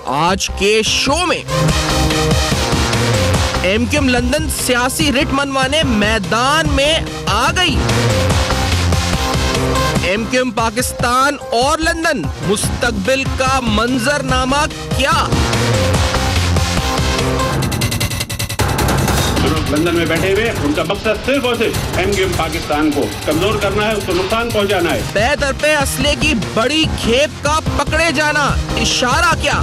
आज के शो में। एमक्यूएम लंदन सियासी रिट मनवाने मैदान में आ गई। एमक्यूएम पाकिस्तान और लंदन, मुस्तकबिल का मंजरनामा क्या? लंदन में बैठे हुए उनका मकसद सिर्फ और सिर्फ एमक्यूएम पाकिस्तान को कमजोर करना है, उसको नुकसान पहुंचाना है। बेदर पे असले की बड़ी खेप का पकड़े जाना, इशारा क्या?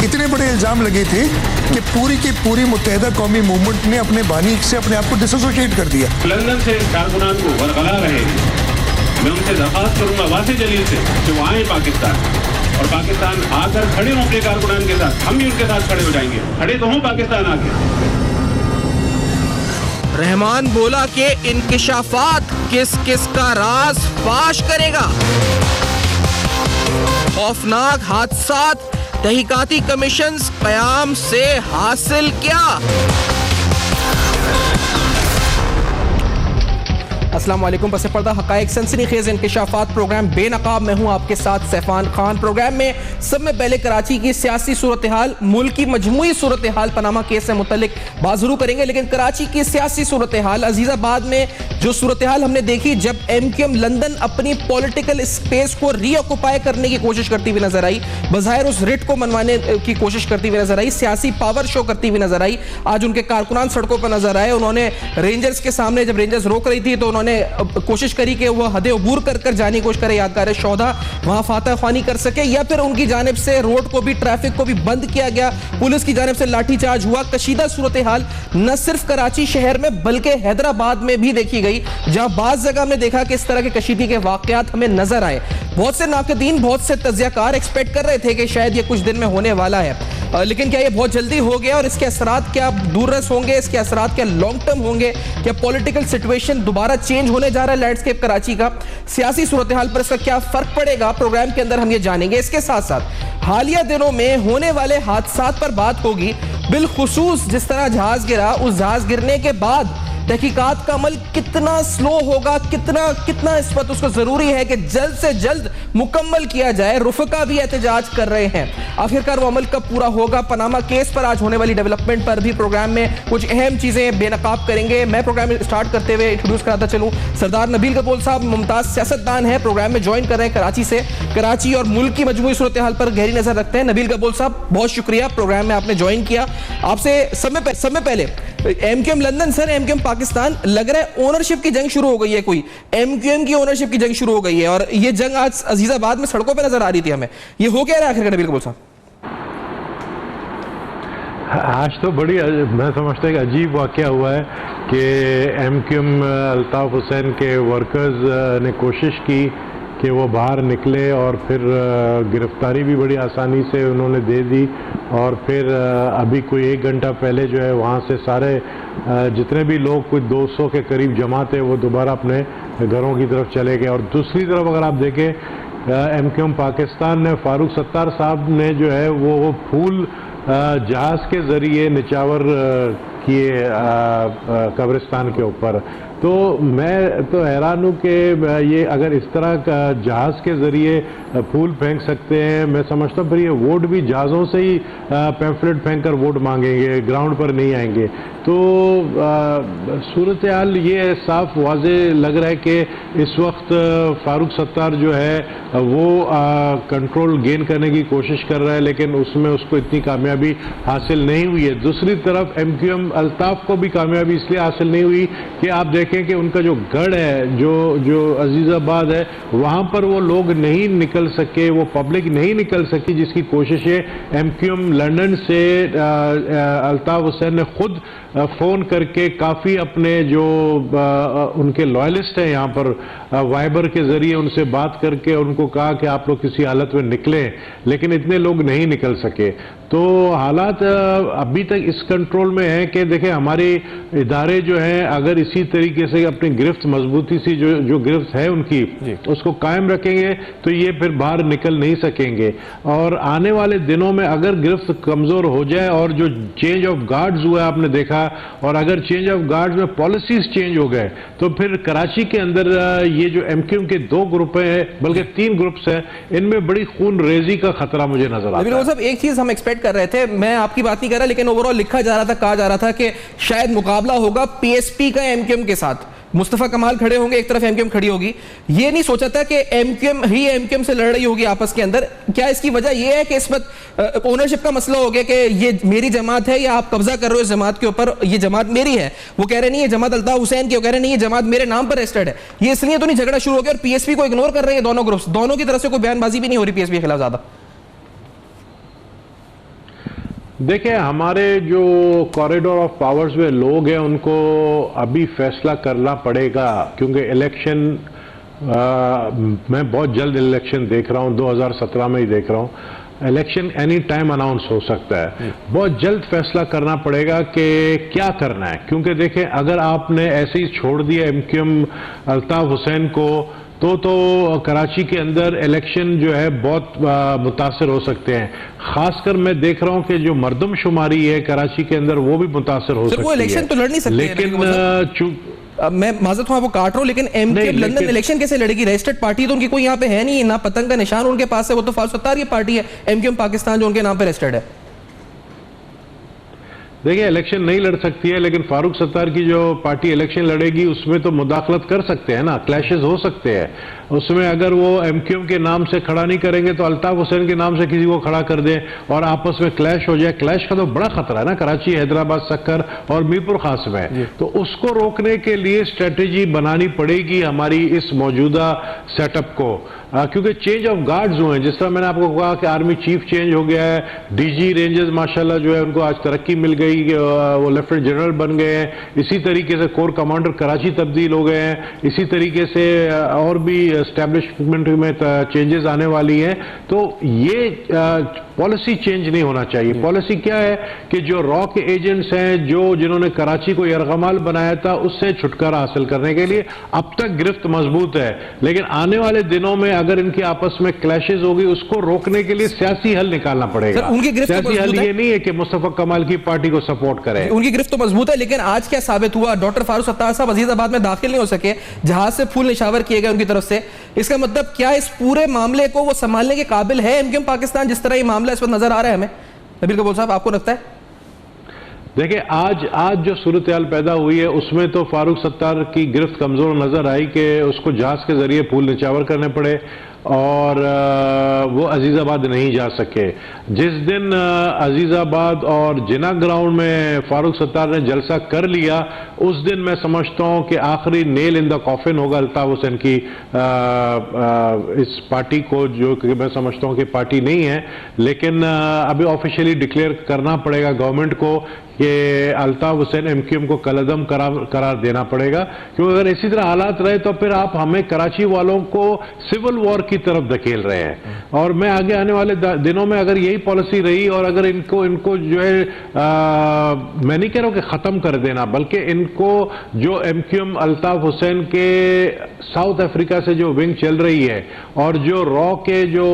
इतने बड़े इल्जाम लगे थे कि पूरी की पूरी मुत्तहिदा कौमी मूवमेंट ने अपने बानी से अपने आप को डिसोसिएट कर दिया। लंदन से कारकुनान को बरकरार रहे, मैं उनसे दरख्वास्त करूंगा वासी जलील से कि वो आए पाकिस्तान और पाकिस्तान आकर खड़े हों अपने कारकुनान के साथ। हम भी उनके साथ खड़े हो जाएंगे, खड़े तो हों पाकिस्तान आके। रहमान बोला कि इंकिशाफात किस किस का राज फाश करेगा। खौफनाक हादसात तहकीकाती कमीशन क़याम से हासिल क्या? अस्सलाम वालेकुम। पसे पर्दा हक़ाइक़ सनसनीखेज़ इंकिशाफात प्रोग्राम बेनकाब में हूँ आपके साथ सैफान खान। प्रोग्राम में सब में पहले कराची की सियासी सूरत हाल, मुल्क की मजमूई सूरत हाल पनामा केस से मुतल्लिक बात ज़रूर करेंगे, लेकिन कराची की सियासी सूरत हाल, अजीज़ाबाद में जो सूरत हाल हमने देखी जब एमक्यूएम लंदन अपनी पॉलिटिकल स्पेस को रीऑक्युपाई करने की कोशिश करती हुई नजर आई, बज़ाहिर उस रिट को मनवाने की कोशिश करती हुई नजर आई, सियासी पावर शो करती हुई नजर आई। आज उनके कारकुनान सड़कों पर नजर आए। उन्होंने रेंजर्स के सामने, जब रेंजर्स रोक रही थी तो उन्होंने कोशिश करी कि वह हद अबूर कर जाने की कोशिश करे, यादगार शौदा वहां फातह ख्वानी कर सके, या फिर उनकी जानिब से रोड को भी, ट्रैफिक को भी बंद किया गया, पुलिस की जानिब से लाठीचार्ज हुआ। कशीदा सूरत हाल न सिर्फ कराची शहर में बल्कि हैदराबाद में भी देखी गई, जहां बाज़ जगह हमने देखा कि इस तरह के कशीदगी के वाकयात हमें नजर आए। बहुत से नाकदीन, बहुत से तज्जियाकार एक्सपेक्ट कर रहे थे कि शायद ये कुछ दिन में होने वाला है, लेकिन क्या ये बहुत जल्दी हो गया और इसके असरात क्या दूररस होंगे, इसके असरात क्या लॉन्ग टर्म होंगे? क्या पॉलिटिकल सिचुएशन दोबारा चेंज होने जा रहा है? लैंडस्केप कराची का, सियासी सूरत हाल पर इसका क्या फर्क पड़ेगा? प्रोग्राम के अंदर हम ये जानेंगे। इसके साथ साथ हालिया दिनों में होने वाले हादसात पर बात होगी, बिलखुसूस जिस तरह जहाज गिरा, उस जहाज गिरने के बाद तहकीकात का अमल कितना स्लो होगा, कितना इस वक्त उसको जरूरी है कि जल्द से जल्द मुकम्मल किया जाए। रुफका भी एहतजाज कर रहे हैं, आखिरकार वो अमल कब पूरा होगा? पनामा केस पर आज होने वाली डेवलपमेंट पर भी प्रोग्राम में कुछ अहम चीजें बेनकाब करेंगे। मैं प्रोग्राम स्टार्ट करते हुए इंट्रोड्यूस कराता चलूं, सरदार नबील कपोल साहब मुमताज सियासतदान है, प्रोग्राम में ज्वाइन कर रहे हैं कराची से। कराची और मुल्क की मजमूई सूरत हाल पर गहरी नजर रखते हैं। नबील कपोल साहब, बहुत शुक्रिया, प्रोग्राम में आपने ज्वाइन किया। आपसे समय पहले MQM London sir, MQM Pakistan, लग रहा है ओनरशिप की जंग शुरू हो गई है, कोई एमक्यूएम की ओनरशिप की जंग शुरू हो गई है, और ये जंग आज अजीजाबाद में सड़कों पे नजर आ रही थी हमें। ये हो क्या रहा है आखिर नबील कपूर साहब? आज तो बड़ी, मैं समझता हूँ अजीब वाकया हुआ है कि एमक्यूएम अल्ताफ हुसैन के वर्कर्स ने कोशिश की कि वो बाहर निकले और फिर गिरफ्तारी भी बड़ी आसानी से उन्होंने दे दी, और फिर अभी कोई 1 घंटा पहले जो है वहाँ से सारे जितने भी लोग, कुछ 200 के करीब जमा थे, वो दोबारा अपने घरों की तरफ चले गए। और दूसरी तरफ अगर आप देखें, एमक्यूएम पाकिस्तान ने, फारूक सत्तार साहब ने जो है वो फूल जहाज के ज़रिए निचावर किए कब्रिस्तान के ऊपर। तो मैं तो हैरान हूँ कि ये अगर इस तरह का जहाज़ के ज़रिए फूल फेंक सकते हैं, मैं समझता हूँ फिर ये वोट भी जहाज़ों से ही पैम्फलेट फेंक कर वोट मांगेंगे, ग्राउंड पर नहीं आएंगे। तो सूरत हाल ये साफ वाजे लग रहा है कि इस वक्त फारूक सत्तार जो है वो कंट्रोल गेन करने की कोशिश कर रहा है, लेकिन उसमें उसको इतनी कामयाबी हासिल नहीं हुई है। दूसरी तरफ एमक्यूएम अल्ताफ को भी कामयाबी इसलिए हासिल नहीं हुई कि आप देखें कि उनका जो गढ़ है, जो अजीजाबाद है, वहाँ पर वो लोग नहीं निकल सके, वो पब्लिक नहीं निकल सकी, जिसकी कोशिशें एमक्यूएम लंदन से अल्ताफ हुसैन ने खुद फ़ोन करके काफ़ी अपने जो उनके लॉयलिस्ट हैं यहाँ पर वाइबर के ज़रिए उनसे बात करके उनको कहा कि आप लोग किसी हालत में निकलें, लेकिन इतने लोग नहीं निकल सके। तो हालात अभी तक इस कंट्रोल में हैं कि देखें, हमारे इदारे जो हैं अगर इसी तरीके से अपनी गिरफ्त मजबूती से जो गिरफ्त है उनकी उसको कायम रखेंगे तो ये फिर बाहर निकल नहीं सकेंगे। और आने वाले दिनों में अगर गिरफ्त कमज़ोर हो जाए और जो चेंज ऑफ गार्ड्स हुआ है, आपने देखा और अगर चेंज ऑफ गार्ड में पॉलिसीज चेंज हो गए तो फिर कराची के अंदर ये जो MQM के 2 ग्रुप हैं, बल्कि 3 ग्रुप्स हैं, इनमें बड़ी खून रेजी का खतरा मुझे नजर आता है। साहब एक चीज हम एक्सपेक्ट कर रहे थे, मैं आपकी बात नहीं कर रहा, लेकिन ओवरऑल लिखा जा रहा था, कहा जा रहा था कि शायद मुकाबला होगा PSP का MQM के साथ, मुस्तफा कमाल खड़े होंगे, एक तरफ MQM खड़ी होगी। ये नहीं सोचा था कि MQM ही MQM से लड़ रही होगी आपस के अंदर। क्या इसकी वजह यह है कि इस वक्त ओनरशिप का मसला हो गया कि ये मेरी जमात है या आप कब्जा कर रहे हो इस जमात के ऊपर, ये जमात मेरी है, वो कह रहे नहीं ये जमात अल्ताफ हुसैन की, वो कह रहे नहीं ये जमात मेरे नाम पर रजिस्टर्ड है, ये इसलिए तो नहीं झगड़ा शुरू हो गया? और PSP को इग्नोर कर रहे हैं दोनों ग्रुप्स, दोनों की तरफ से कोई बयानबाजी भी नहीं हो रही PSP के खिलाफ ज्यादा। देखिए, हमारे जो कॉरिडोर ऑफ पावर्स में लोग हैं उनको अभी फैसला करना पड़ेगा, क्योंकि इलेक्शन मैं बहुत जल्द इलेक्शन देख रहा हूं, 2017 में ही देख रहा हूं। इलेक्शन एनी टाइम अनाउंस हो सकता है, बहुत जल्द फैसला करना पड़ेगा कि क्या करना है। क्योंकि देखें, अगर आपने ऐसे ही छोड़ दिया MQM अल्ताफ हुसैन को तो कराची के अंदर इलेक्शन जो है बहुत मुतासर हो सकते हैं। खासकर मैं देख रहा हूं कि जो मर्दमशुमारी है कराची के अंदर वो भी मुतासर हो सकती है। वो इलेक्शन तो लड़ नहीं सकते, लेकिन मैं माजरत हूं आपको काट रहा हूं, लेकिन MQM लंदन इलेक्शन कैसे लड़ेगी? रजिस्टर्ड पार्टी तो उनकी कोई यहाँ पे है नहीं, ना पतंग का निशान उनके पास है, वो तो फारूक सत्तार की पार्टी है MQM पाकिस्तान जो उनके नाम पे रजिस्टर्ड है। देखिए, इलेक्शन नहीं लड़ सकती है, लेकिन फारूक सत्तार की जो पार्टी इलेक्शन लड़ेगी उसमें तो मुदाखलत कर सकते हैं ना, क्लैशेस हो सकते हैं उसमें। अगर वो MQM के नाम से खड़ा नहीं करेंगे तो अल्ताफ हुसैन के नाम से किसी को खड़ा कर दें और आपस में क्लैश हो जाए। क्लैश का तो बड़ा खतरा है ना कराची, हैदराबाद, सक्कर और मीरपुर खास में। तो उसको रोकने के लिए स्ट्रेटेजी बनानी पड़ेगी हमारी इस मौजूदा सेटअप को, क्योंकि चेंज ऑफ गार्ड्स हुए हैं। जिस तरह मैंने आपको कहा कि आर्मी चीफ चेंज हो गया है, DG रेंजर्स माशाल्लाह जो है उनको आज तरक्की मिल गई, वो लेफ्टिनेंट जनरल बन गए हैं। इसी तरीके से कोर कमांडर कराची तब्दील हो गए हैं। इसी तरीके से और भी एस्टेब्लिशमेंट में चेंजेस आने वाली हैं। तो ये पॉलिसी चेंज नहीं होना चाहिए। पॉलिसी क्या है कि जो रॉ के एजेंट्स हैं, जिन्होंने कराची को यरगमाल बनाया था, उससे छुटकारा हासिल करने के लिए अब तक गिरफ्त मजबूत है, लेकिन आने वाले दिनों में अगर इनकी आपस में क्लैशेस होगी उसको रोकने के लिए सियासी हल निकालना पड़ेगा। सियासी हल ये नहीं है कि मुस्तफा कमाल की पार्टी को सपोर्ट करें। उनकी गिरफ्त तो मजबूत है, लेकिन आज क्या साबित हुआ? डॉक्टर फारूक सत्तार साहब अजीजाबाद में दाखिल नहीं हो सके, जहाज से फूल निशावर किए गए उनकी तरफ से। इसका मतलब क्या इस पूरे मामले को वो संभालने के काबिल है MQM पाकिस्तान, जिस तरह ये मामला इस वक्त नजर आ रहा है हमें? नबील कबूल साहब, आपको लगता है? देखिए, आज जो सूरत हाल पैदा हुई है उसमें तो फारूक सत्तार की गिरफ्त कमजोर नजर आई कि उसको जहाज के जरिए फूल निछावर करने पड़े और वो अजीजाबाद नहीं जा सके। जिस दिन अजीजाबाद और जिना ग्राउंड में फारूक सत्तार ने जलसा कर लिया, उस दिन मैं समझता हूं कि आखिरी नेल इन द कॉफिन होगा अल्ताफ हुसैन की इस पार्टी को, जो कि मैं समझता हूं कि पार्टी नहीं है, लेकिन अभी ऑफिशियली डिक्लेयर करना पड़ेगा गवर्नमेंट को कि अल्ताफ हुसैन MQM को कलअदम करार देना पड़ेगा। क्योंकि अगर इसी तरह हालात रहे तो फिर आप हमें कराची वालों को सिविल वॉर की तरफ धकेल रहे हैं। और मैं आगे आने वाले दिनों में अगर यही पॉलिसी रही और अगर इनको जो है मैं नहीं कह रहा हूं कि खत्म कर देना, बल्कि इनको जो MQM अल्ताफ हुसैन के साउथ अफ्रीका से जो विंग चल रही है और जो रॉ के जो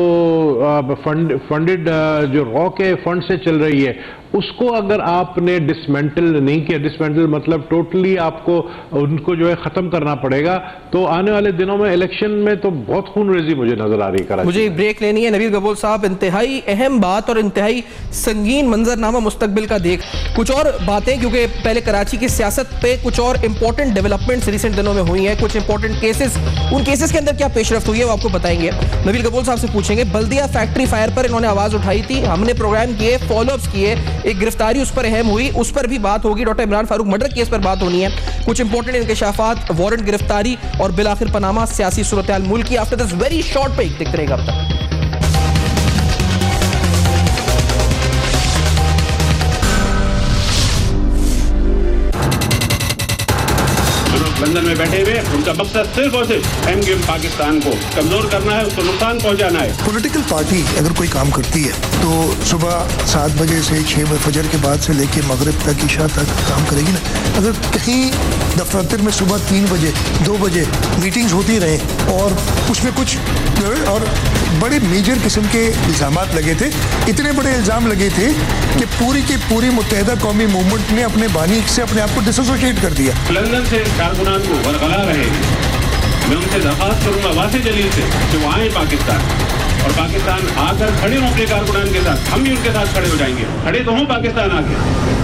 फंडेड जो रॉ के फंड से चल रही है, उसको अगर आपने डिसमेंटल नहीं किया, डिसमेंटल मतलब टोटली आपको उनको जो है खत्म करना पड़ेगा, तो आने वाले दिनों में इलेक्शन में तो बहुत खूनरेजी मुझे नजर आ रही है। मुझे ब्रेक लेनी है। नबील कबूल साहब, इंतहाई अहम बात और इंतहाई संगीन मंजरनामा मुस्तकबिल का देख कुछ और बातें, क्योंकि पहले कराची की सियासत पे कुछ और इंपॉर्टेंट डेवलपमेंट्स रिसेंट दिनों में हुई हैं, कुछ इंपॉर्टेंट केसेस, उन केसेस के अंदर क्या पेशरफ्त हुई है वो आपको बताएंगे। नबील कबूल साहब से पूछेंगे, बल्दिया फैक्ट्री फायर पर इन्होंने आवाज उठाई थी, हमने प्रोग्राम किए, फॉलोअप्स किए, एक गिरफ्तारी उस पर अहम हुई, उस पर भी बात होगी। Doctor Imran Farooq murder case पर बात होनी है, कुछ इंपॉर्टेंट इंकशाफात, वारंट गिरफ्तारी और बिलाखिर पनामा, सियासी सूरत-ए-हाल मुल्क की। After this very short break देखते रहेगा अब तक। लंदन में बैठे हुए उनका मकसद सिर्फ और सिर्फ MQM पाकिस्तान को कमजोर करना है, उसको नुकसान पहुंचाना है। पॉलिटिकल पार्टी अगर कोई काम करती है तो सुबह 7 बजे से 6 बजे फजर के बाद से लेके मगरिब तक, इशा तक काम करेगी ना। अगर कहीं दफ्तर में सुबह 3 बजे 2 बजे मीटिंग्स होती रहे और उसमें कुछ और बड़े मेजर किस्म के इल्ज़ाम लगे थे। इतने बड़े इल्ज़ाम लगे थे कि पूरी की पूरी मुत्तहिदा कौमी मूवमेंट ने अपने बानी से अपने आप को डिसोसिएट कर दिया। लंदन से कारकुनान को बरकरार रहे, मैं उनसे दरख्वास्त करूंगा वासे जलील से कि वो आए पाकिस्तान, और पाकिस्तान आकर खड़े हों अपने कारकुनान के साथ, हम भी उनके साथ खड़े हो जाएंगे। खड़े तो हों पाकिस्तान आके।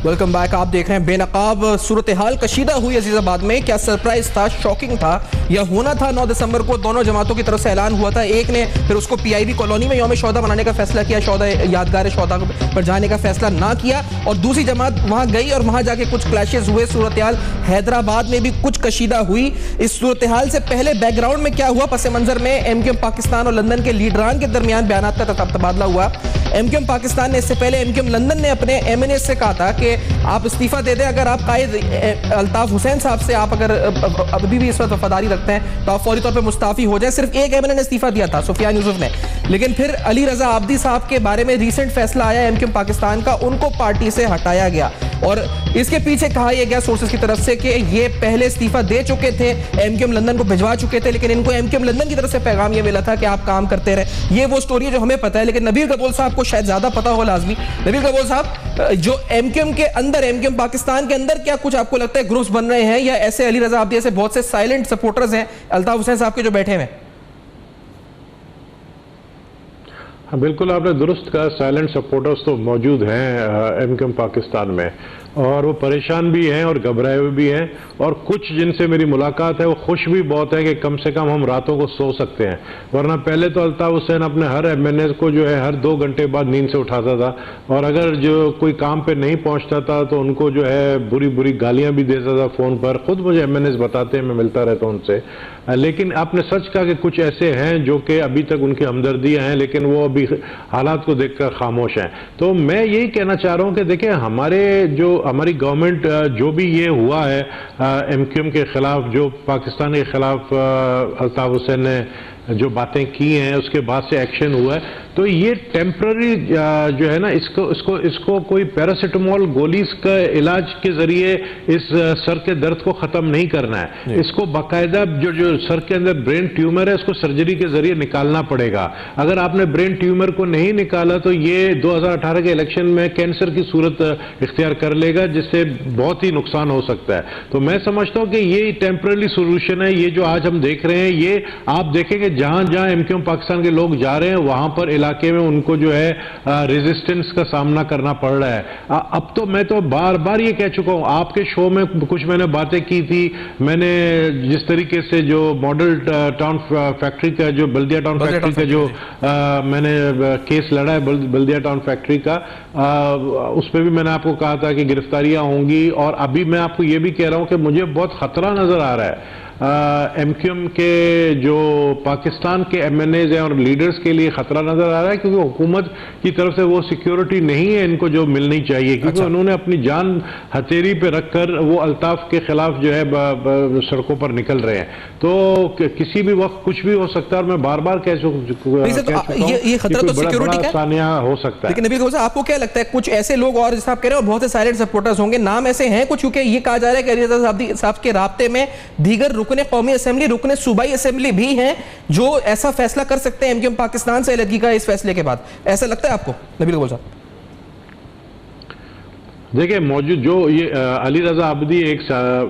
Welcome back. आप देख रहे हैं बेनकाब सूरत हाल कशीदा हुई अजीजाबाद में। क्या सरप्राइज था, शॉकिंग था, या होना था। 9 दिसंबर को दोनों जमातों की तरफ से ऐलान हुआ था। एक ने फिर उसको PIB कॉलोनी में यौम शौदा मनाने का फैसला किया, शौदा यादगार शौदा पर जाने का फैसला ना किया, और दूसरी जमात वहां गई और वहां जाके कुछ क्लैशेस हुए। सूरत हाल हैदराबाद में भी कुछ कशीदा हुई। इस सूरत हाल से पहले बैकग्राउंड में क्या हुआ, पस मंजर में MQM पाकिस्तान और लंदन के लीडरान के दरमियान बयान का तबादला हुआ। MQM पाकिस्तान ने, इससे पहले MQM लंदन ने अपने MNA से कहा था कि आप इस्तीफा दे दें, अगर आप कायद अल्ताफ हुसैन साहब से आप अगर अभी भी इस वक्त वफादारी रखते हैं तो आप फौरी तौर पे मुस्ताफी हो जाए। सिर्फ एक MNA ने इस्तीफा दिया था, सुफियान यूसुफ ने। लेकिन फिर अली रजा आब्दी साहब के बारे में रीसेंट फैसला आया MQM पाकिस्तान का, उनको पार्टी से हटाया गया, और इसके पीछे कहा यह गया सोर्सेज की तरफ से कि ये पहले इस्तीफा दे चुके थे, MQM लंदन को भिजवा चुके थे, लेकिन इनको MQM लंदन की तरफ से पैगाम ये मिला था कि आप काम करते रहे। ये वो स्टोरी है जो हमें पता है, लेकिन नबील कबूल साहब को शायद ज्यादा पता हो लाजमी। नबील कबूल साहब, जो MQM के अंदर, MQM पाकिस्तान के अंदर क्या कुछ आपको लगता है ग्रुप्स बन रहे हैं, या ऐसे अली रजा आब्दी ऐसे बहुत से साइलेंट सपोर्टर्स हैं अल्ताफ हुसैन साहब के जो बैठे हुए? हाँ, बिल्कुल आपने दुरुस्त कहा, साइलेंट सपोर्टर्स तो मौजूद हैं MQM पाकिस्तान में, और वो परेशान भी हैं और घबराए हुए भी हैं, और कुछ जिनसे मेरी मुलाकात है वो खुश भी बहुत है कि कम से कम हम रातों को सो सकते हैं। वरना पहले तो अल्ताफ हुसैन अपने हर MNA को जो है हर 2 घंटे बाद नींद से उठाता था, और अगर जो कोई काम पे नहीं पहुंचता था तो उनको जो है बुरी बुरी गालियां भी देता था फ़ोन पर। खुद मुझे MNAs बताते हैं, मैं मिलता रहता हूं उनसे। लेकिन आपने सच कहा कि कुछ ऐसे हैं जो कि अभी तक उनकी हमदर्दियां हैं, लेकिन वो अभी हालात को देखकर खामोश हैं। तो मैं यही कहना चाह रहा हूं कि देखिए, हमारी गवर्नमेंट जो भी ये हुआ है MQM के खिलाफ, जो पाकिस्तान के खिलाफ अल्ताफ हुसैन ने जो बातें की हैं, उसके बाद से एक्शन हुआ है, तो ये टेम्पररी जो है ना, इसको कोई पैरासिटामोल गोली का इलाज के जरिए इस सर के दर्द को खत्म नहीं करना है। इसको बाकायदा जो सर के अंदर ब्रेन ट्यूमर है, उसको सर्जरी के जरिए निकालना पड़ेगा। अगर आपने ब्रेन ट्यूमर को नहीं निकाला तो ये 2018 के इलेक्शन में कैंसर की सूरत इख्तियार कर लेगा, जिससे बहुत ही नुकसान हो सकता है। तो मैं समझता हूं कि ये टेम्पररी सोल्यूशन है। ये जो आज हम देख रहे हैं, ये आप देखेंगे जहां जहां MQM पाकिस्तान के लोग जा रहे हैं, वहां पर इलाके में उनको जो है रेजिस्टेंस का सामना करना पड़ रहा है। अब तो मैं तो बार बार ये कह चुका हूं, आपके शो में कुछ मैंने बातें की थी, मैंने जिस तरीके से जो मॉडल टाउन फैक्ट्री का, जो बल्दिया टाउन फैक्ट्री का जो मैंने केस लड़ा है, बल्दिया टाउन फैक्ट्री का, उस पर भी मैंने आपको कहा था कि गिरफ्तारियां होंगी। और अभी मैं आपको ये भी कह रहा हूं कि मुझे बहुत खतरा नजर आ रहा है MQM के जो पाकिस्तान के MNAs हैं और लीडर्स के लिए खतरा नजर आ रहा है, क्योंकि हुकूमत की तरफ से वो सिक्योरिटी नहीं है इनको जो मिलनी चाहिए, क्योंकि उन्होंने अपनी जान हथेली पे रखकर वो अल्ताफ के खिलाफ जो है सड़कों पर निकल रहे हैं। तो किसी भी वक्त कुछ भी हो सकता है, और मैं बार बार कह चुका हूं ये खतरा तो सिक्योरिटी का सानिया हो सकता है। लेकिन नबील कबूल, आपको क्या लगता है कुछ ऐसे लोग, और जैसे आप कह रहे हो बहुत से साइलेंट सपोर्टर्स होंगे, नाम ऐसे हैं कुछ, क्योंकि ये कहा जा रहा है कि अली रजा साहब के राब्ते में दीगर रुकने कौमी असेंबली, रुकने सूबाई असेंबली भी हैं जो ऐसा फैसला कर सकते हैं MQM पाकिस्तान से अलग का इस फैसले के बाद। ऐसा लगता है आपको नबील कबूल साहब? देखिए, मौजूद जो ये अली रजा आब्दी एक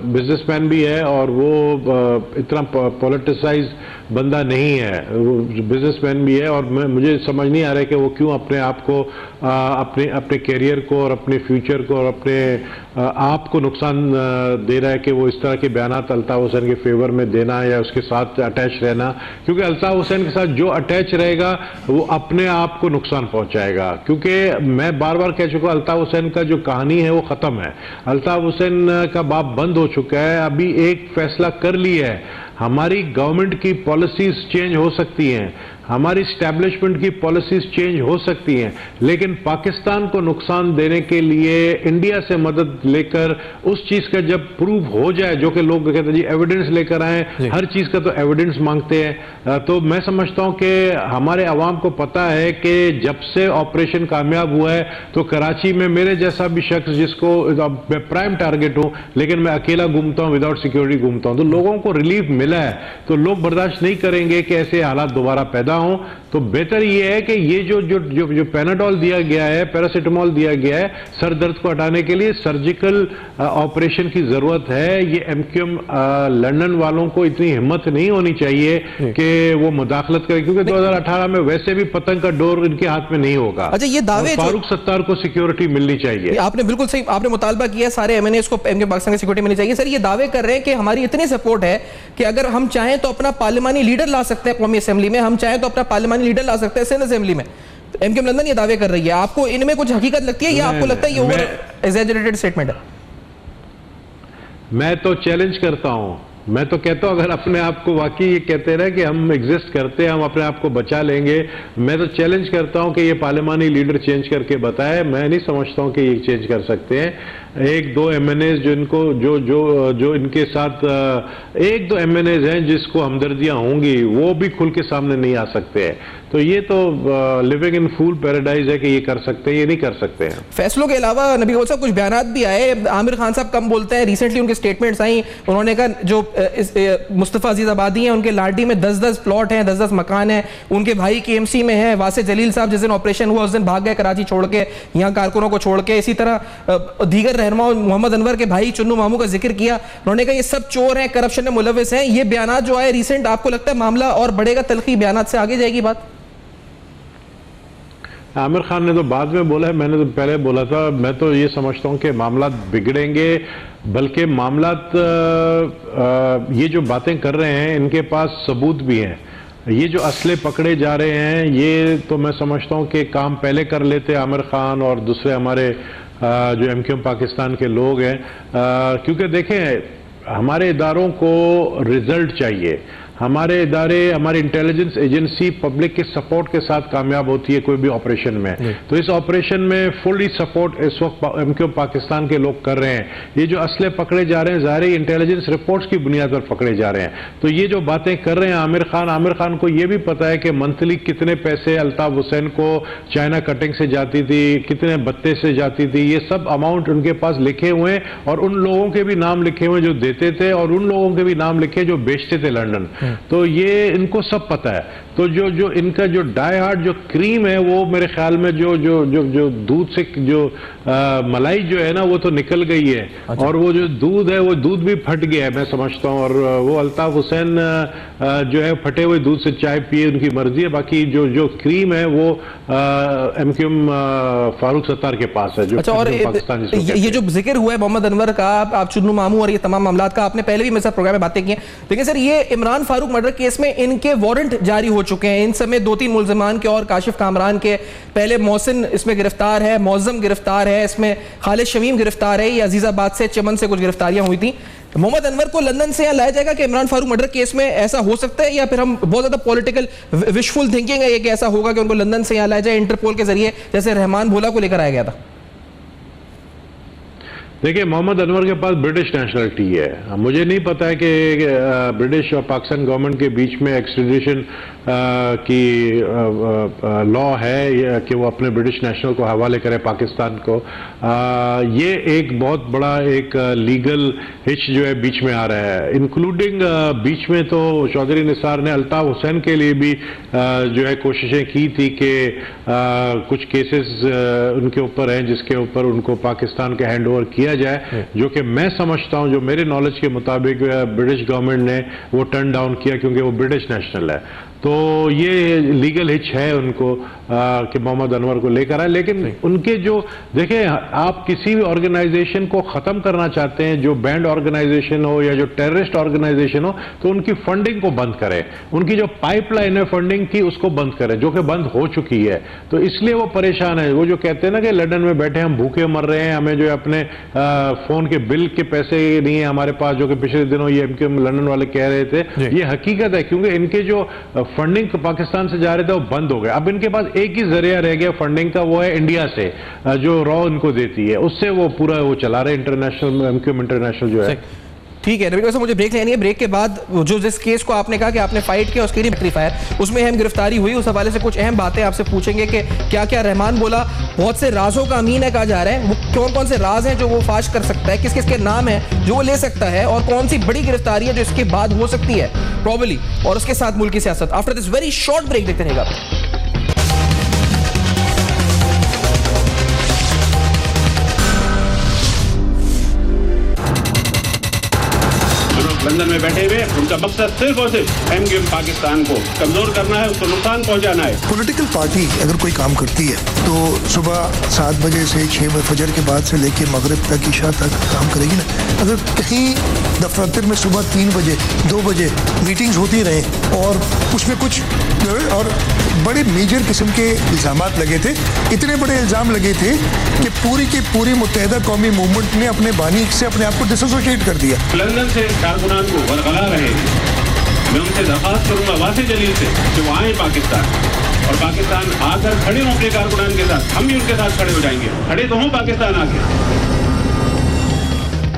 बिजनेसमैन भी है, और वो इतना पॉलिटिसाइज बंदा नहीं है, वो बिजनेसमैन भी है, और मुझे समझ नहीं आ रहा है कि वो क्यों अपने आप को अपने कैरियर को और अपने फ्यूचर को और अपने आप को नुकसान दे रहा है कि वो इस तरह के बयानात अल्ताफ हुसैन के फेवर में देना या उसके साथ अटैच रहना। क्योंकि अल्ताफ हुसैन के साथ जो अटैच रहेगा वो अपने आप को नुकसान पहुंचाएगा। क्योंकि मैं बार बार कह चुका हूं, अल्ताफ हुसैन का जो कहानी है वो खत्म है। अल्ताफ हुसैन का बाप बंद हो चुका है। अभी एक फैसला कर लिया है, हमारी गवर्नमेंट की पॉलिसीज चेंज हो सकती हैं, हमारी इस्टेब्लिशमेंट की पॉलिसीज चेंज हो सकती हैं, लेकिन पाकिस्तान को नुकसान देने के लिए इंडिया से मदद लेकर उस चीज का जब प्रूव हो जाए, जो कि लोग कहते हैं जी एविडेंस लेकर आए, हर चीज का तो एविडेंस मांगते हैं, तो मैं समझता हूं कि हमारे अवाम को पता है कि जब से ऑपरेशन कामयाब हुआ है तो कराची में मेरे जैसा भी शख्स जिसको मैं प्राइम टारगेट हूं, लेकिन मैं अकेला घूमता हूं, विदाउट सिक्योरिटी घूमता हूं, तो लोगों को रिलीफ मिला है, तो लोग बर्दाश्त नहीं करेंगे कि ऐसे हालात दोबारा पैदा हों। तो बेहतर यह है कि ये जो पैनाडोल दिया गया है, पैरासिटामोल दिया गया है सर दर्द को हटाने के लिए, सर्जिकल ऑपरेशन की जरूरत है। ये एमक्यूएम लंदन वालों को इतनी हिम्मत नहीं होनी चाहिए कि वो मुदाखलत करें, क्योंकि 2018 में वैसे भी पतंग का डोर इनके हाथ में नहीं होगा। अच्छा, ये दावे फारूक सत्तार को सिक्योरिटी मिलनी चाहिए। आपने बिल्कुल सही, आपने मुतालबा किया सारे एमएनएस को एमके पाकिस्तान की सिक्योरिटी मिलनी चाहिए। सर, ये दावे कर रहे हैं कि हमारी इतनी सपोर्ट है कि अगर हम चाहें तो अपना पार्लिमानी लीडर ला सकते हैं कौमी असेंबली में, हम चाहें तो अपना पार्लिमानी लीडर ला सकते हैं सिंध असेंबली में। एमक्यूएम लंदन ये दावे कर रही है, आपको इनमें कुछ हकीकत लगती है या आपको लगता है ये ओवर एग्जैजरेटेड स्टेटमेंट है? मैं तो चैलेंज करता हूं, मैं तो कहता हूं अगर अपने आप को वाकई ये कहते रहे कि हम एग्जिस्ट करते हैं, हम अपने आप को बचा लेंगे, मैं तो चैलेंज करता हूं कि ये पार्लिमानी लीडर चेंज करके बताए। मैं नहीं समझता हूं कि ये चेंज कर सकते हैं। एक दो एमएनएस जो इनको जो इनके साथ एक दो एमएनएस हैं जिसको हमदर्दियां होंगी, वो भी खुल के सामने नहीं आ सकते हैं। तो ये तो लिविंग इन फूल पैराडाइज है कि ये कर सकते हैं, ये नहीं कर सकते हैं। फैसलों के अलावा नबी साहब कुछ बयानात भी आए, आमिर खान साहब कम बोलते हैं, रिसेंटली उनके स्टेटमेंट्स आई, उन्होंने कहा जो मुस्तफा अजीज आबादी हैं उनके लाडी में 10-10 प्लॉट हैं, 10-10 मकान हैं, उनके भाई केएमसी में है। वासे जलील साहब जिस दिन ऑपरेशन हुआ उस दिन भाग गए कराची छोड़ के, यहाँ कारकुनों को छोड़ के। इसी तरह दीगर रहनुमा मोहम्मद अनवर के भाई चुन्नू मामू का जिक्र किया, उन्होंने कहा ये सब चोर हैं, करप्शन में मुलविस हैं। ये बयानात जो आए रिसेंट, आपको लगता है मामला और बढ़ेगा, तलखी बयानात से आगे जाएगी बात? आमिर खान ने तो बाद में बोला है, मैंने तो पहले बोला था। मैं तो ये समझता हूं कि मामला बिगड़ेंगे, बल्कि मामला ये जो बातें कर रहे हैं इनके पास सबूत भी हैं। ये जो असले पकड़े जा रहे हैं, ये तो मैं समझता हूं कि काम पहले कर लेते आमिर खान और दूसरे हमारे जो एमक्यूएम पाकिस्तान के लोग हैं, क्योंकि देखें हमारे इदारों को रिजल्ट चाहिए। हमारे इदारे, हमारी इंटेलिजेंस एजेंसी पब्लिक के सपोर्ट के साथ कामयाब होती है कोई भी ऑपरेशन में। तो इस ऑपरेशन में फुली सपोर्ट इस वक्त एमक्यूएम पाकिस्तान के लोग कर रहे हैं। ये जो असले पकड़े जा रहे हैं ज़ाहिर इंटेलिजेंस रिपोर्ट्स की बुनियाद पर पकड़े जा रहे हैं। तो ये जो बातें कर रहे हैं आमिर खान को ये भी पता है कि मंथली कितने पैसे अल्ताफ हुसैन को चाइना कटिंग से जाती थी, कितने बत्ते से जाती थी, ये सब अमाउंट उनके पास लिखे हुए हैं, और उन लोगों के भी नाम लिखे हुए जो देते थे, और उन लोगों के भी नाम लिखे जो बेचते थे लंदन। तो ये इनको सब पता है। तो जो इनका जो डाई हार्ट जो क्रीम है, वो मेरे ख्याल में जो दूध से जो मलाई जो है ना, वो तो निकल गई है। अच्छा। और वो जो दूध है वो दूध भी फट गया है, मैं समझता हूँ। और वो अल्ताफ हुसैन जो है फटे हुए दूध से चाय पिए, उनकी मर्जी है। बाकी जो क्रीम है वो एमक्यूएम फारूक सत्तार के पास है। जो अच्छा, और ये जो जिक्र हुआ है मोहम्मद अनवर का, आप चुन्नू मामू और ये तमाम मामला का आपने पहले भी मेरे साथ प्रोग्राम में बातें की हैं, लेकिन सर ये इमरान फारूक मर्डर केस में इनके वारंट जारी हो चुके हैं। इन समय 2-3 मुल्जिमान के और काशिफ कामरान के, पहले मोहसिन इसमें गिरफ्तार है, मौजम गिरफ्तार है, इसमें खालिद शमीम गिरफ्तार है। ये अजीजाबाद से, चमन से कुछ गिरफ्तारियां हुई थी। मोहम्मद अनवर को लंदन से यहाँ लाया जाएगा कि इमरान फारूक मर्डर केस में ऐसा हो सकता है, या फिर हम बहुत ज्यादा पॉलिटिकल विशफुल थिंकिंग है ये कि ऐसा होगा कि उनको लंदन से यहाँ लाया जाए इंटरपोल के जरिए, जैसे रहमान भोला को लेकर आया गया था? देखिए, मोहम्मद अनवर के पास ब्रिटिश नेशनलिटी है। मुझे नहीं पता है कि ब्रिटिश और पाकिस्तान गवर्नमेंट के बीच में एक्सट्रेडिशन की लॉ है कि वो अपने ब्रिटिश नेशनल को हवाले करे पाकिस्तान को। ये एक बहुत बड़ा एक लीगल हिच जो है बीच में आ रहा है, इंक्लूडिंग बीच में तो चौधरी निसार ने अल्ताफ हुसैन के लिए भी जो है कोशिशें की थी कि कुछ केसेस उनके ऊपर हैं जिसके ऊपर उनको पाकिस्तान के हैंड ओवर किया जाए, जो कि मैं समझता हूं, जो मेरे नॉलेज के मुताबिक ब्रिटिश गवर्नमेंट ने वो टर्न डाउन किया क्योंकि वो ब्रिटिश नेशनल है। तो ये लीगल हिच है उनको कि मोहम्मद अनवर को लेकर आए। लेकिन उनके जो देखें, आप किसी भी ऑर्गेनाइजेशन को खत्म करना चाहते हैं, जो बैंड ऑर्गेनाइजेशन हो या जो टेररिस्ट ऑर्गेनाइजेशन हो, तो उनकी फंडिंग को बंद करें। उनकी जो पाइपलाइन है फंडिंग की उसको बंद करें, जो कि बंद हो चुकी है। तो इसलिए वो परेशान है। वो जो कहते हैं ना कि लंदन में बैठे हम भूखे मर रहे हैं, हमें जो है अपने फोन के बिल के पैसे नहीं है हमारे पास, जो कि पिछले दिनों ये एमक्यूएम लंदन वाले कह रहे थे, ये हकीकत है। क्योंकि इनके जो फंडिंग पाकिस्तान से जा रहे थे वो बंद हो गया। अब इनके पास एक ही जरिया रह गया फंडिंग का, वो है इंडिया से जो रॉ इनको देती है, उससे वो पूरा वो चला रहे इंटरनेशनल एमक्यूएम इंटरनेशनल जो है। ठीक है नबील, मुझे ब्रेक लेनी है। ब्रेक के बाद जो जिस केस को आपने कहा कि आपने फाइट किया उसके लिए बैटरी फायर, उसमें अहम गिरफ्तारी हुई, उस हवाले से कुछ अहम बातें आपसे पूछेंगे कि क्या क्या रहमान बोला बहुत से राजों का अमीन है कहा जा रहा है, वो कौन कौन से राज हैं जो वो फाश कर सकता है, किस किस के नाम है जो वो ले सकता है, और कौन सी बड़ी गिरफ्तारी है जो इसके बाद हो सकती है प्रॉबली, और उसके साथ मुल्क की सियासत। After this very short break देखते रहेगा। लंदन में बैठे हुए उनका मकसद सिर्फ और सिर्फ एमक्यूएम पाकिस्तान को कमजोर करना है, उसको नुकसान पहुंचाना है। पॉलिटिकल पार्टी अगर कोई काम करती है तो सुबह 7 बजे से 6 बजे फजर के बाद से लेके मगरिब तक ईशा तक काम करेगी ना। अगर कहीं दफ्तर में सुबह 3 बजे 2 बजे मीटिंग्स होती रहे और उसमें कुछ और बड़े मेजर किस्म के इल्ज़ामात लगे थे, इतने बड़े इल्ज़ाम लगे थे कि पूरी की पूरी मुत्तहिदा कौमी मूवमेंट ने अपने बानी से अपने आप को डिसोसिएट कर दिया। लंदन से कारकुनान को बरकला रहे, मैं उनसे दरख्वास्त करूंगा वासे जलील से कि वो आए पाकिस्तान, और पाकिस्तान आकर खड़े हों अपने कारकुनान के साथ, हम भी उनके साथ खड़े हो जाएंगे। खड़े तो हों पाकिस्तान आके।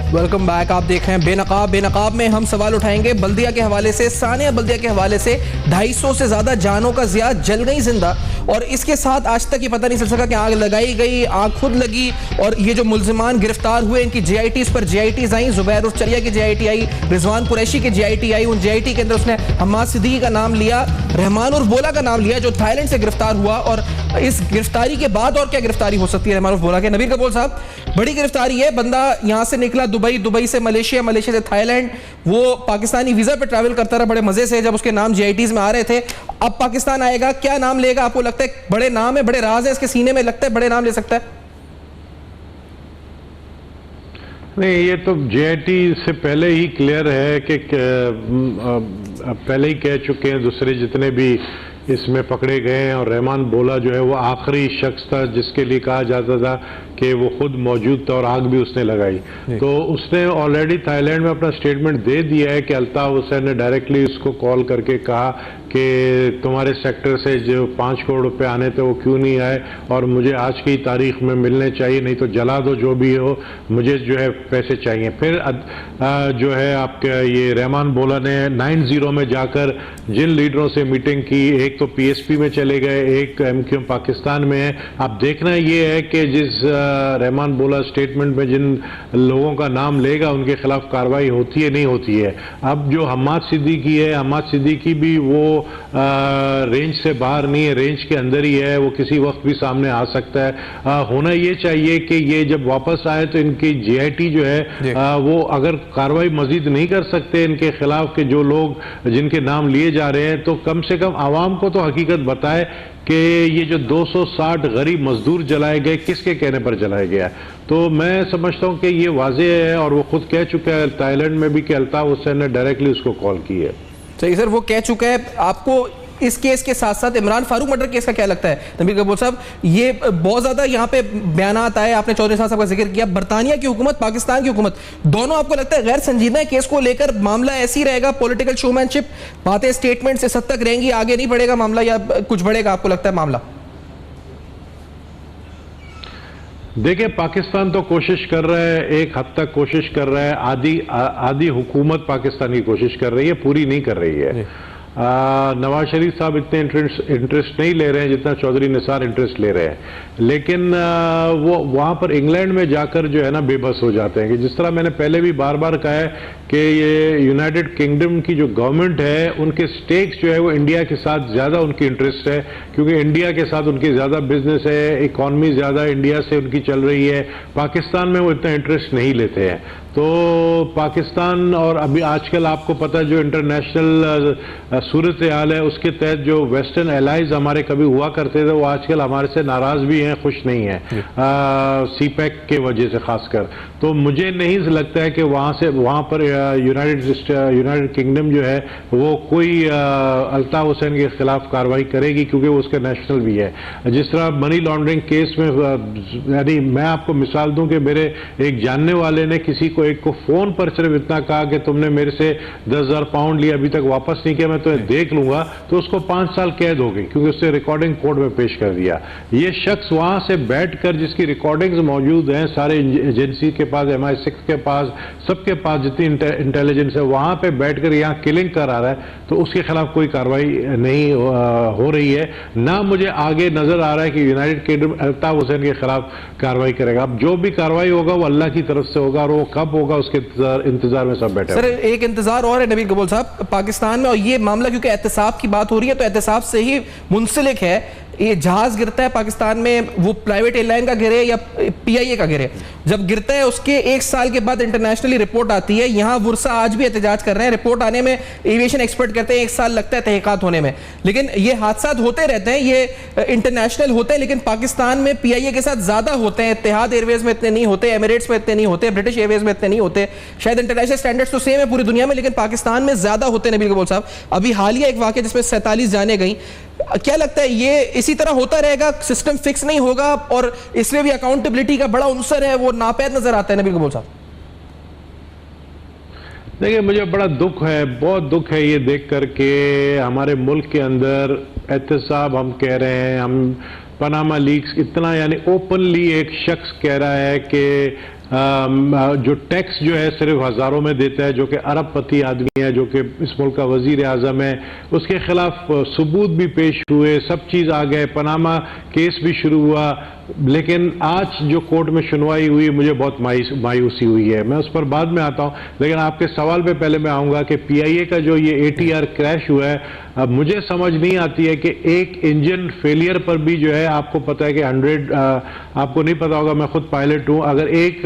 वेलकम बैक, आप देख रहे हैं बेनकाब। बेनकाब में हम सवाल उठाएंगे बल्दिया के हवाले से, सानिया बल्दिया के हवाले से 250 से ज्यादा जानों का ज़िया जल गई जिंदा, और इसके साथ आज तक ये पता नहीं चल सका कि आग लगाई गई, आग खुद लगी, और ये जो मुल्जिमान गिरफ्तार हुए इनकी JITs पर JITs आई, जुबैर उर्फ चरिया की JIT आई, रिजवान कुरैशी की JIT आई, उन JIT के अंदर उसने हम्माद सिद्दीकी का नाम लिया, रहमान उर्फ बोला का नाम लिया जो थाईलैंड से गिरफ्तार हुआ, और इस गिरफ्तारी के बाद और क्या गिरफ्तारी हो सकती है रहमान उर्फ बोला के। नबील कपूर साहब, बड़ी गिरफ्तारी है, बंदा यहाँ से निकला दुबई, दुबई से मलेशिया, मलेशिया से थाईलैंड, वो पाकिस्तानी वीजा पे ट्रैवल करता रहा बड़े मजे से, जब उसके नाम JITs में आ रहे थे। अब पाकिस्तान आएगा, क्या नाम लेगा? आपको लगता है बड़े नाम है, बड़े राज है इसके सीने में, लगता है बड़े नाम ले सकता है? नहीं, ये तो JIT से पहले ही क्लियर है कि पहले ही कह चुके हैं दूसरे जितने भी इसमें पकड़े गए हैं, और रहमान बोला जो है वो आखिरी शख्स था जिसके लिए कहा जाता था कि वो खुद मौजूद था और आग भी उसने लगाई। तो उसने ऑलरेडी थाईलैंड में अपना स्टेटमेंट दे दिया है कि अल्ताफ हुसैन ने डायरेक्टली उसको कॉल करके कहा कि तुम्हारे सेक्टर से जो 5 करोड़ रुपए आने थे वो क्यों नहीं आए, और मुझे आज की तारीख में मिलने चाहिए, नहीं तो जला दो जो भी हो, मुझे जो है पैसे चाहिए। फिर जो है आपके ये रहमान बोला ने 90 में जाकर जिन लीडरों से मीटिंग की, एक तो PSP में चले गए, एक MQM पाकिस्तान में है। अब देखना ये है कि जिस रहमान बोला स्टेटमेंट में जिन लोगों का नाम लेगा उनके खिलाफ कार्रवाई होती है नहीं होती है। अब जो हम्माद सिद्दीकी है, हम्माद सिद्दीकी भी वो रेंज से बाहर नहीं है, रेंज के अंदर ही है, वो किसी वक्त भी सामने आ सकता है। होना ये चाहिए कि ये जब वापस आए तो इनकी JIT जो है वो अगर कार्रवाई मजीद नहीं कर सकते इनके खिलाफ के जो लोग जिनके नाम लिए जा रहे हैं, तो कम से कम आवाम को तो हकीकत बताए कि ये जो 260 गरीब मजदूर जलाए गए किसके कहने पर जलाया गया। तो मैं समझता हूं कि ये वाज़ेह है, और वो खुद कह चुका है थाईलैंड में भी कि अल्ताफ हुसैन ने डायरेक्टली उसको कॉल की है। सही सर, वो कह चुका है। आपको इस केस के साथ साथ इमरान फारूक मर्डर केस का क्या लगता है नबील कपूर साहब? ये बहुत ज्यादा यहाँ पे बयानात आए, आपने चौधरी साहब का जिक्र किया, बरतानिया की हुकूमत, पाकिस्तान की हुकूमत, दोनों आपको लगता है गैर संजीदा है केस को लेकर? मामला ऐसी रहेगा, पॉलिटिकल शोमैनशिप, बातें स्टेटमेंट से सद तक रहेंगी, आगे नहीं बढ़ेगा मामला, या कुछ बढ़ेगा आपको लगता है मामला? देखिए, पाकिस्तान तो कोशिश कर रहा है, एक हद तक कोशिश कर रहा है, आधी हुकूमत पाकिस्तान की कोशिश कर रही है, पूरी नहीं कर रही है। नवाज शरीफ साहब इतने इंटरेस्ट नहीं ले रहे हैं जितना चौधरी निसार इंटरेस्ट ले रहे हैं, लेकिन वो वहाँ पर इंग्लैंड में जाकर जो है ना बेबस हो जाते हैं कि जिस तरह मैंने पहले भी बार बार कहा है कि ये यूनाइटेड किंगडम की जो गवर्नमेंट है उनके स्टेक्स जो है वो इंडिया के साथ ज़्यादा उनकी इंटरेस्ट है, क्योंकि इंडिया के साथ उनकी ज़्यादा बिजनेस है, इकॉनमी ज़्यादा इंडिया से उनकी चल रही है। पाकिस्तान में वो इतना इंटरेस्ट नहीं लेते हैं। तो पाकिस्तान, और अभी आजकल आपको पता है जो इंटरनेशनल सूरत हाल है उसके तहत जो वेस्टर्न एलाइज हमारे कभी हुआ करते थे वो आजकल हमारे से नाराज भी हैं, खुश नहीं हैं, CPEC के वजह से खासकर। तो मुझे नहीं लगता है कि वहाँ पर यूनाइटेड किंगडम जो है वो कोई अल्ताफ हुसैन के खिलाफ कार्रवाई करेगी, क्योंकि वो उसका नेशनल भी है। जिस तरह मनी लॉन्ड्रिंग केस में, यानी मैं आपको मिसाल दूं कि मेरे एक जानने वाले ने किसी को एक को फोन पर सिर्फ इतना कहा कि तुमने मेरे से 10,000 पाउंड लिया, अभी तक वापस नहीं किया, मैं तुम्हें देख लूंगा, तो उसको 5 साल कैद हो गई, क्योंकि उससे रिकॉर्डिंग कोर्ट में पेश कर दिया। ये शख्स वहां से बैठकर, जिसकी रिकॉर्डिंग्स मौजूद हैं सारे एजेंसी के पास, MI6 के पास, सबके पास जितनी इंटेलिजेंस है, वहां पे बैठकर यहाँ किलिंग करा रहा है, तो उसके खिलाफ कोई कार्रवाई नहीं हो रही है। ना मुझे आगे नजर आ रहा है कि यूनाइटेड किंगडम अल्ताफ हुसैन के खिलाफ कार्रवाई करेगा। अब जो भी कार्रवाई होगा वो अल्लाह की तरफ से होगा, और वो कब होगा उसके इंतजार में सब बैठे। सर, एक इंतजार और है नबील कबूल साहब, पाकिस्तान में, और ये मामला क्योंकि एहतसाब की बात हो रही है तो एहतसाब से ही मुंसलिक है। ये जहाज गिरता है पाकिस्तान में, वो प्राइवेट एयरलाइन का गिरे या PIA का गिरे, जब गिरता है उसके 1 साल के बाद इंटरनेशनली रिपोर्ट आती है। यहाँ वुरसा आज भी एहतजाज कर रहे हैं, रिपोर्ट आने में एविएशन एक्सपर्ट कहते हैं 1 साल लगता है तहकीकात होने में, लेकिन ये हादसा होते रहते हैं, ये इंटरनेशनल होते हैं, लेकिन पाकिस्तान में PIA के साथ ज्यादा होते हैं। इत्तेहाद एयरवेज में इतने नहीं होते, एमिरेट्स में इतने नहीं होते, ब्रिटिश एयरवेज में इतने नहीं होते। शायद इंटरनेशनल स्टैंडर्ड्स तो सेम है पूरी दुनिया में, लेकिन पाकिस्तान में ज्यादा होते हैं। नबील कबूल साहब, अभी हालिया एक वाकया जिसमें 47 जाने गई, क्या लगता है ये इसी तरह होता रहेगा, सिस्टम फिक्स नहीं होगा, और इसमें भी अकाउंटेबिलिटी का बड़ा अंसर है, वो नापैद नजर आता है? नबील कबूल साहब, देखिए, मुझे बड़ा दुख है, बहुत दुख है ये देख करके हमारे मुल्क के अंदर एहतसाब हम कह रहे हैं, हम पनामा लीक्स इतना, यानी ओपनली एक शख्स कह रहा है कि जो टैक्स जो है सिर्फ हजारों में देता है, जो कि अरबपति आदमी है, जो कि इस मुल्क का वजीर आजम है, उसके खिलाफ सबूत भी पेश हुए, सब चीज आ गए, पनामा केस भी शुरू हुआ, लेकिन आज जो कोर्ट में सुनवाई हुई मुझे बहुत मायूसी हुई है। मैं उस पर बाद में आता हूं, लेकिन आपके सवाल पे पहले मैं आऊंगा कि PIA का जो ये ATR क्रैश हुआ है, अब मुझे समझ नहीं आती है कि एक इंजन फेलियर पर भी जो है, आपको पता है कि 100 आपको नहीं पता होगा, मैं खुद पायलट हूं, अगर एक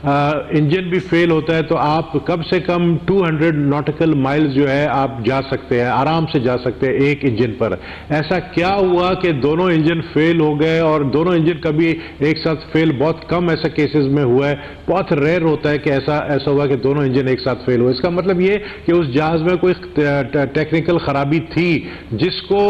इंजन भी फेल होता है तो आप कम से कम 200 नॉटिकल माइल्स जो है आप जा सकते हैं, आराम से जा सकते हैं एक इंजन पर। ऐसा क्या हुआ कि दोनों इंजन फेल हो गए, और दोनों इंजन कभी एक साथ फेल बहुत कम ऐसा केसेस में हुआ है, बहुत रेयर होता है कि ऐसा हुआ कि दोनों इंजन एक साथ फेल हुए। इसका मतलब ये कि उस जहाज में कोई टेक्निकल खराबी थी, जिसको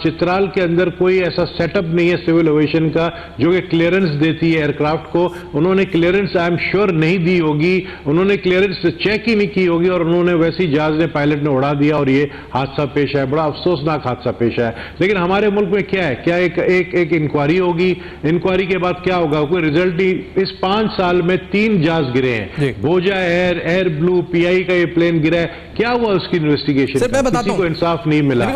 चित्राल के अंदर कोई ऐसा सेटअप नहीं है सिविल एविएशन का जो कि क्लियरेंस देती है एयरक्राफ्ट को। उन्होंने क्लियरेंस आई एम श्योर नहीं दी होगी, उन्होंने क्लियरेंस चेक ही नहीं की होगी, और उन्होंने वैसे ही जहाज ने, पायलट ने उड़ा दिया, और ये हादसा पेश है, बड़ा अफसोसनाक हादसा पेश है। लेकिन हमारे मुल्क में क्या है, क्या एक इंक्वायरी होगी, इंक्वायरी के बाद क्या होगा, कोई रिजल्ट ही। इस 5 साल में 3 जहाज गिरे हैं, बोजा एयर ब्लू, PI का ये प्लेन गिरा है, क्या हुआ उसकी इन्वेस्टिगेशन? सर, मैं बताता हूं, को इंसाफ नहीं मिला।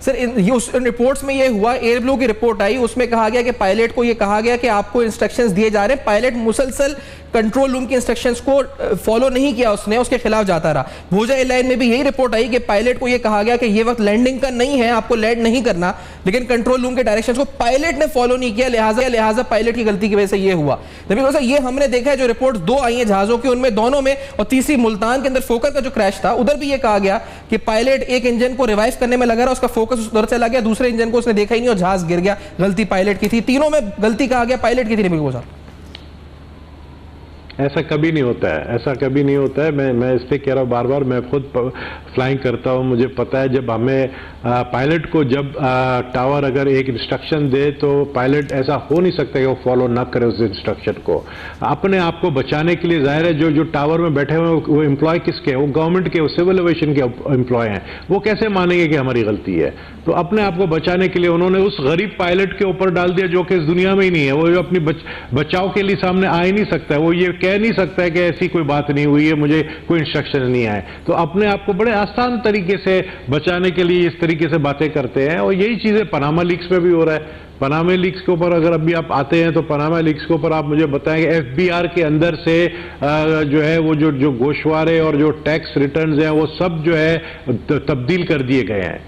सर, इन रिपोर्ट्स में ये हुआ, एयर ब्लू की रिपोर्ट आई, उसमें कहा गया कि पायलट को ये कहा गया कि आपको इंस्ट्रक्शंस दिए जा रहे हैं, पायलट मुसलसल कंट्रोल रूम के इंस्ट्रक्शंस को फॉलो नहीं किया, उसने उसके खिलाफ जाता रहा। भोजा एयरलाइन में भी यही रिपोर्ट आई कि पायलट को यह कहा गया कि यह वक्त लैंडिंग का नहीं है, आपको लैंड नहीं करना, लेकिन कंट्रोल रूम के डायरेक्शंस को पायलट ने फॉलो नहीं किया, लिहाजा पायलट की गलती की वजह से यह हुआ। ये हमने देखा है, जो रिपोर्ट 2 आई है जहाजों की, उनमें दोनों में, और तीसरी मुल्तान के अंदर फोकर का जो क्रैश था, उधर भी यह कहा गया कि पायलट एक इंजन को रिवाइव करने में लगा रहा, उसका फोकस उधर चला गया, दूसरे इंजन को उसने देखा ही नहीं और जहाज गिर गया, गलती पायलट की थी। तीनों में गलती कहा गया पायलट की थी। नबील साहब, ऐसा कभी नहीं होता है, ऐसा कभी नहीं होता है। मैं इस पे कह रहा हूँ बार बार, मैं खुद फ्लाइंग करता हूँ, मुझे पता है जब हमें पायलट को जब टावर अगर एक इंस्ट्रक्शन दे तो पायलट ऐसा हो नहीं सकता कि वो फॉलो ना करे उस इंस्ट्रक्शन को। अपने आप को बचाने के लिए जाहिर है जो टावर में बैठे हुए वो एम्प्लॉय किसके, वो गवर्नमेंट के, वो सिविल एविएशन के एम्प्लॉय हैं, वो कैसे मानेंगे कि हमारी गलती है? तो अपने आप को बचाने के लिए उन्होंने उस गरीब पायलट के ऊपर डाल दिया जो कि इस दुनिया में ही नहीं है, वो जो अपनी बचाव के लिए सामने आ ही नहीं सकता है, वो ये कह नहीं सकता है कि ऐसी कोई बात नहीं हुई है, मुझे कोई इंस्ट्रक्शन नहीं आए। तो अपने आप को बड़े आसान तरीके से बचाने के लिए इस तरीके से बातें करते हैं, और यही चीजें पनामा लीक्स में भी हो रहा है। पनामा लीक्स के ऊपर अगर अभी आप आते हैं तो पनामा लीक्स के ऊपर आप मुझे बताएं कि FBR के अंदर से जो है वो जो गोशवारे और जो टैक्स रिटर्न्स हैं वो सब जो है तब्दील कर दिए गए हैं।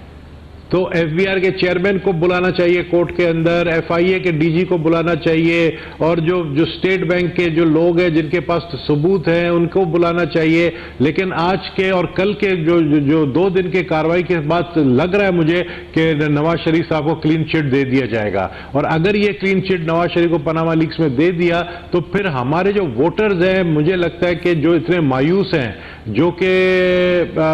तो FBR के चेयरमैन को बुलाना चाहिए कोर्ट के अंदर, FIA के DG को बुलाना चाहिए, और जो स्टेट बैंक के जो लोग हैं जिनके पास सबूत हैं उनको बुलाना चाहिए। लेकिन आज के और कल के जो 2 दिन के कार्रवाई के बाद लग रहा है मुझे कि नवाज शरीफ साहब को क्लीन चिट दे दिया जाएगा, और अगर ये क्लीन चिट नवाज शरीफ को पनामा लीक्स में दे दिया तो फिर हमारे जो वोटर्स हैं, मुझे लगता है कि जो इतने मायूस हैं, जो कि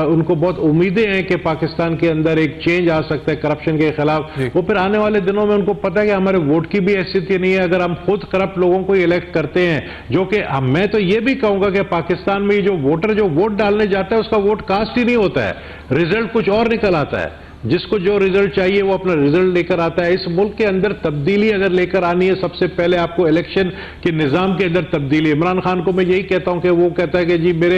उनको बहुत उम्मीदें हैं कि पाकिस्तान के अंदर एक चेंज आ सकते हैं करप्शन के खिलाफ, वो फिर आने वाले दिनों में उनको पता है कि हमारे वोट की भी हैसियत नहीं है अगर हम खुद करप्ट लोगों को इलेक्ट करते हैं। जो कि मैं तो ये भी कहूंगा कि पाकिस्तान में जो वोटर जो वोट डालने जाता है उसका वोट कास्ट ही नहीं होता है, रिजल्ट कुछ और निकल आता है। जिसको जो रिजल्ट चाहिए वो अपना रिजल्ट लेकर आता है। इस मुल्क के अंदर तब्दीली अगर लेकर आनी है, सबसे पहले आपको इलेक्शन के निज़ाम के अंदर तब्दीली। इमरान खान को मैं यही कहता हूं कि वो कहता है कि जी मेरे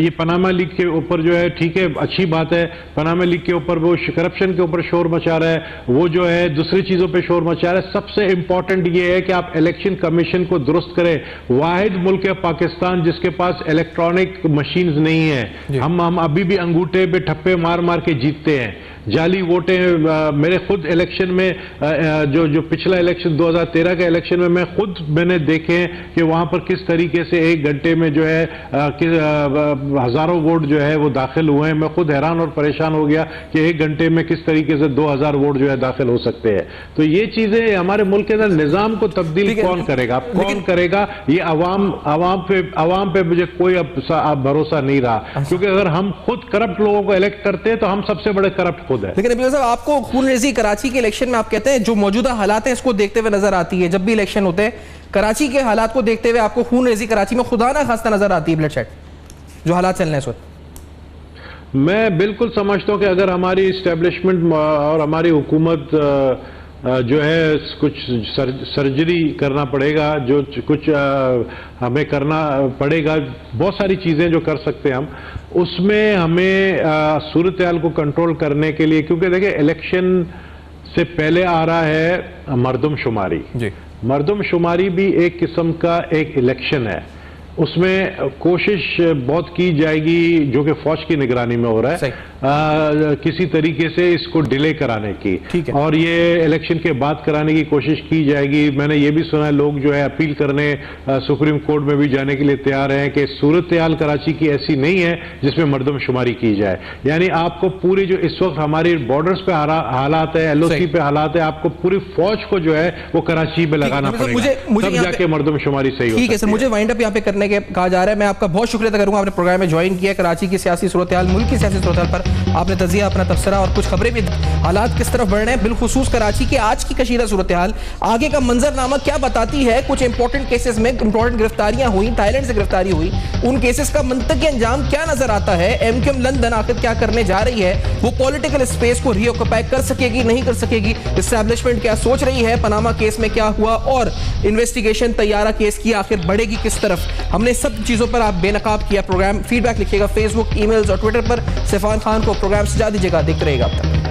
ये पनामा लीग के ऊपर जो है, ठीक है अच्छी बात है, पनामा लीग के ऊपर वो करप्शन के ऊपर शोर मचा रहा है, वो जो है दूसरी चीज़ों पर शोर मचा रहा है। सबसे इंपॉर्टेंट ये है कि आप इलेक्शन कमीशन को दुरुस्त करें। वाहिद मुल्क है पाकिस्तान जिसके पास इलेक्ट्रॉनिक मशीन्स नहीं है। हम अभी भी अंगूठे पे ठप्पे मार मार के जीतते हैं, जाली वोटें। मेरे खुद इलेक्शन में जो पिछला इलेक्शन 2013 के इलेक्शन में मैंने देखे हैं कि वहां पर किस तरीके से एक घंटे में जो है हजारों वोट जो है वो दाखिल हुए हैं। मैं खुद हैरान और परेशान हो गया कि एक घंटे में किस तरीके से 2000 वोट जो है दाखिल हो सकते हैं। तो ये चीजें हमारे मुल्क के अंदर निजाम को तब्दील कौन करेगा, कौन करेगा? ये अवाम पे मुझे कोई अब भरोसा नहीं रहा, क्योंकि अगर हम खुद करप्ट लोगों को इलेक्ट करते हैं तो हम सबसे बड़े करप्ट खुद है। लेकिन अभी साहब आपको खूनरेजी कराची के इलेक्शन में आप कहते हैं जो मौजूदा हालात हैं इसको देखते हुए नजर आती है, जब भी इलेक्शन होते हैं कराची के हालात को देखते हुए आपको खूनरेजी कराची में खुदा ना खास्ता नजर आती है, ब्लडशेड जो हालात चल रहे हैं इस वक्त? मैं बिल्कुल समझता हूं कि अगर हमारी इस्टेब्लिशमेंट और हमारी हुकूमत जो है कुछ सर्जरी करना पड़ेगा, जो कुछ हमें करना पड़ेगा, बहुत सारी चीज़ें जो कर सकते हैं हम, उसमें हमें सूरत हाल को कंट्रोल करने के लिए, क्योंकि देखिए इलेक्शन से पहले आ रहा है मरदमशुमारी। मरदमशुमारी भी एक किस्म का एक इलेक्शन है, उसमें कोशिश बहुत की जाएगी जो कि फौज की निगरानी में हो रहा है किसी तरीके से इसको डिले कराने की, और ये इलेक्शन के बाद कराने की कोशिश की जाएगी। मैंने ये भी सुना है लोग जो है अपील करने सुप्रीम कोर्ट में भी जाने के लिए तैयार हैं कि सूरत हाल कराची की ऐसी नहीं है जिसमें मरदमशुमारी की जाए। यानी आपको पूरी जो इस वक्त हमारी बॉर्डर्स पे हालात है, LOC पे हालात है, आपको पूरी फौज को जो है वो कराची में लगाना पड़ेगा, तब जाके मरदमशुमारी सही हो। ठीक है सर, मुझे वाइंड अप यहाँ पे करने के कहा जा रहा है। मैं आपका बहुत शुक्रिया करूंगा, आपने प्रोग्राम में ज्वाइन किया। कराची की सियासी सूरत हाल, मुल्क की सियासी सूरत हाल पर आपने तजिया, अपना तबसरा और कुछ खबरें भी, हालात किस तरफ बढ़ रहे हैं, बिलखुसूस कराची के आज की कशीदा सूरत हाल, आगे का मंजरनामा क्या बताती है। कुछ इंपॉर्टेंट केसेस में इंपॉर्टेंट गिरफ्तारियां हुई, थाईलैंड से गिरफ्तारी हुई, उन केसेस का मंतकी अंजाम क्या नजर आता है। MQM लंदन आखिर क्या करने जा रही है, वो पॉलिटिकल स्पेस को रीऑक्युपाई कर सकेगी, नहीं कर सकेगी, एस्टैब्लिशमेंट क्या सोच रही है, पनामा केस में क्या हुआ, और इन्वेस्टिगेशन तैयारा केस की आखिर बढ़ेगी किस तरफ। हमने सब चीजों पर आप बेनकाब किया प्रोग्राम। फीडबैक लिखिएगा फेसबुक, ईमेल्स और ट्विटर पर। सैफान खान को प्रोग्राम सजा दीजिएगा, देखते रहिएगा अब तक।